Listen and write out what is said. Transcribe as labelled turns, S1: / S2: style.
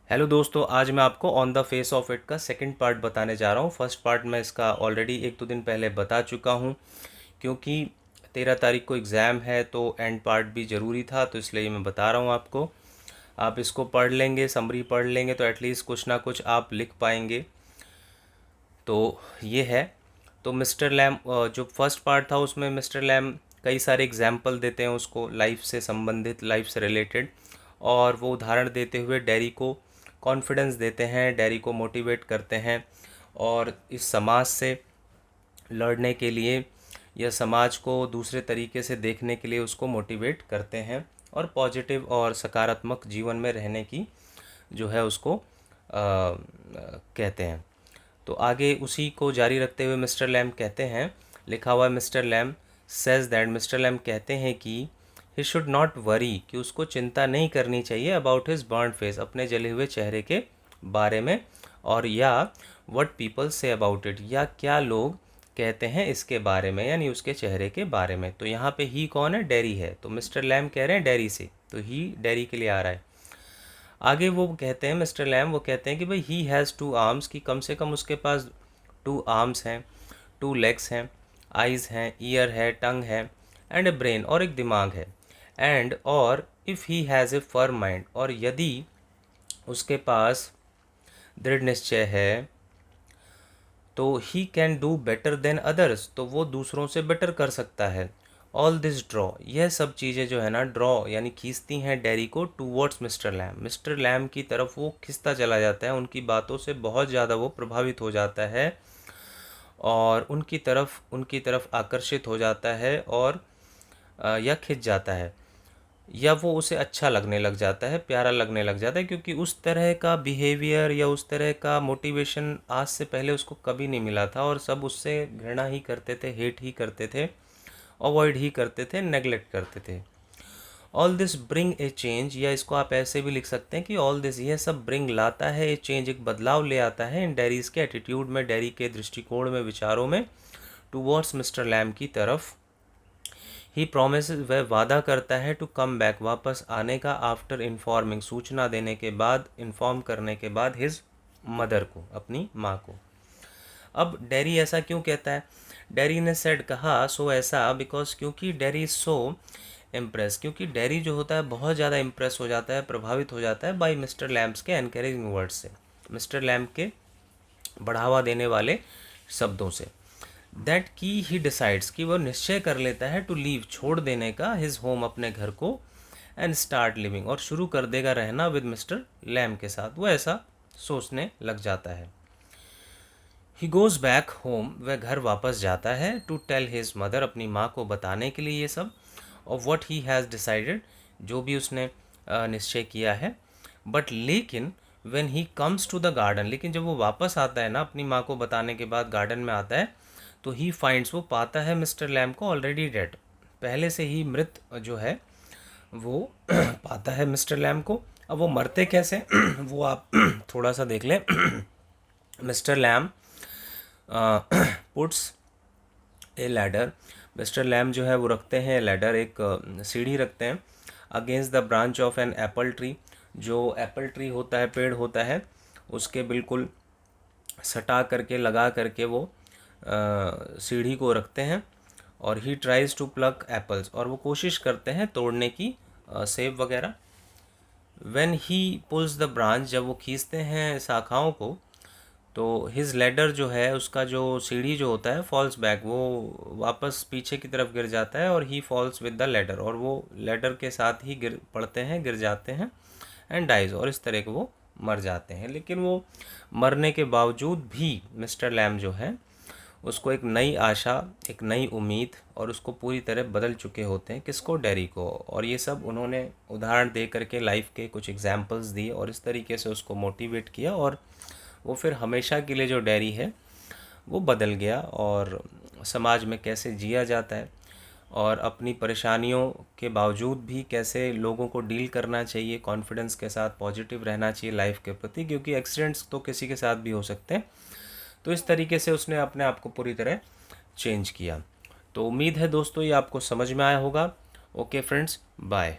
S1: Hello दोस्तों, आज मैं आपको on the face of it का सेकंड पार्ट बताने जा रहा हूँ। फर्स्ट पार्ट मैं इसका ऑलरेडी 1-2 दिन पहले बता चुका हूँ, क्योंकि 13 तारीख को एग्ज़ाम है तो एंड पार्ट भी ज़रूरी था, तो इसलिए मैं बता रहा हूँ आपको। आप इसको पढ़ लेंगे, समरी पढ़ लेंगे तो एटलीस्ट कुछ ना कुछ आप लिख पाएंगे। तो ये है। तो मिस्टर लैम जो फर्स्ट पार्ट था उसमें मिस्टर लैम कई सारे एग्जाम्पल देते हैं उसको, लाइफ से संबंधित, लाइफ से रिलेटेड, और वो उदाहरण देते हुए डैरी को कॉन्फिडेंस देते हैं, डैरी को मोटिवेट करते हैं, और इस समाज से लड़ने के लिए या समाज को दूसरे तरीके से देखने के लिए उसको मोटिवेट करते हैं, और पॉजिटिव और सकारात्मक जीवन में रहने की जो है उसको कहते हैं। तो आगे उसी को जारी रखते हुए मिस्टर लैम कहते हैं, लिखा हुआ है, mister Lamb says that, mister Lamb कहते हैं कि ही शुड नॉट वरी, कि उसको चिंता नहीं करनी चाहिए अबाउट हिज बर्न फेस, अपने जले हुए चेहरे के बारे में, और या what people say about it, या क्या लोग कहते हैं इसके बारे में, यानी उसके चेहरे के बारे में। तो यहाँ पे ही कौन है? डैरी है। तो मिस्टर लैम कह रहे हैं डैरी से, तो ही डैरी के लिए आ रहा है। आगे वो कहते हैं, मिस्टर लैम वो कहते हैं कि भाई ही हैज़ 2 आर्म्स, कि कम से कम उसके पास 2 आर्म्स हैं, 2 लेग्स हैं, आइज़ हैं, ईयर है, टंग है, एंड ए ब्रेन, और एक दिमाग है, एंड और if he has a firm mind, और यदि उसके पास दृढ़ निश्चय है तो he can do better than others, तो वो दूसरों से बेटर कर सकता है। ऑल दिस ड्रॉ, यह सब चीज़ें जो है ना, ड्रॉ यानी खींचती हैं डैरी को towards mister Lamb, mister Lamb की तरफ वो खिंचता चला जाता है, उनकी बातों से बहुत ज़्यादा वो प्रभावित हो जाता है और उनकी तरफ आकर्षित हो जाता है, और या खिंच जाता है, या वो उसे अच्छा लगने लग जाता है, प्यारा लगने लग जाता है, क्योंकि उस तरह का बिहेवियर या उस तरह का मोटिवेशन आज से पहले उसको कभी नहीं मिला था, और सब उससे घृणा ही करते थे, हेट ही करते थे, अवॉइड ही करते थे, नेगलेक्ट करते थे। All this bring a change, या इसको आप ऐसे भी लिख सकते हैं कि ऑल दिस, यह सब ब्रिंग लाता है, ए चेंज एक बदलाव ले आता है, इन डैरीज के एटीट्यूड में, डैरी के दृष्टिकोण में, विचारों में, टूवर्ड्स मिस्टर लैम की तरफ। ही प्रोमिस, वह वादा करता है, टू कम बैक, वापस आने का, आफ्टर इन्फॉर्मिंग, सूचना देने के बाद, इन्फॉर्म करने के बाद, हिज मदर को, अपनी माँ को। अब डैरी ऐसा क्यों कहता है? डैरी ने सेड, कहा, सो ऐसा, बिकॉज, क्योंकि डैरी इज सो इम्प्रेस, क्योंकि डैरी जो होता है बहुत ज़्यादा इम्प्रेस हो जाता है, प्रभावित हो जाता है बाई मिस्टर लैम्स के एनकरेजिंग वर्ड्स से, मिस्टर लैम्प के बढ़ावा देने वाले शब्दों से। दैट की ही डिसाइड्स, कि वह निश्चय कर लेता है, टू लीव, छोड़ देने का, हिज होम, अपने घर को, एंड स्टार्ट लिविंग, और शुरू कर देगा रहना, विद मिस्टर लैम के साथ, वो ऐसा सोचने लग जाता है। ही गोज़ बैक होम, वह घर वापस जाता है, टू टेल हिज मदर, अपनी माँ को बताने के लिए ये सब, और व्हाट ही हैज़ डिसाइडेड, जो भी उसने निश्चय किया है। बट लेकिन when he comes to the garden, लेकिन जब वो वापस आता है ना, अपनी माँ को बताने के बाद गार्डन में आता है, तो ही फाइंड्स, वो पाता है मिस्टर लैम को ऑलरेडी डेड, पहले से ही मृत जो है वो पाता है मिस्टर लैम को। अब वो मरते कैसे वो आप थोड़ा सा देख लें। Mister Lamb puts a ladder, mister Lamb जो है वो रखते हैं लैडर, एक सीढ़ी रखते हैं, against the branch of an apple tree, जो एप्पल ट्री होता है, पेड़ होता है, उसके बिल्कुल सटा करके, लगा करके वो सीढ़ी को रखते हैं, और he tries to pluck apples, और वो कोशिश करते हैं तोड़ने की, सेब वगैरह। When he pulls the branch, जब वो खींचते हैं शाखाओं को, तो हिज लेडर जो है, उसका जो सीढ़ी जो होता है, फॉल्स बैक, वो वापस पीछे की तरफ गिर जाता है, और ही फॉल्स विद द लेडर, और वो लेडर के साथ ही गिर पड़ते हैं, गिर जाते हैं, एंड डाइज, और इस तरह के वो मर जाते हैं। लेकिन वो मरने के बावजूद भी मिस्टर लैम जो है उसको एक नई आशा, एक नई उम्मीद, और उसको पूरी तरह बदल चुके होते हैं, किसको? डैरी को। और ये सब उन्होंने उदाहरण दे करके लाइफ के कुछ एग्जाम्पल्स दिए, और इस तरीके से उसको मोटिवेट किया, और वो फिर हमेशा के लिए जो डैरी है वो बदल गया, और समाज में कैसे जिया जाता है, और अपनी परेशानियों के बावजूद भी कैसे लोगों को डील करना चाहिए, कॉन्फिडेंस के साथ, पॉजिटिव रहना चाहिए लाइफ के प्रति, क्योंकि एक्सीडेंट्स तो किसी के साथ भी हो सकते हैं। तो इस तरीके से उसने अपने आप को पूरी तरह चेंज किया। तो उम्मीद है दोस्तों ये आपको समझ में आया होगा। Okay friends, bye.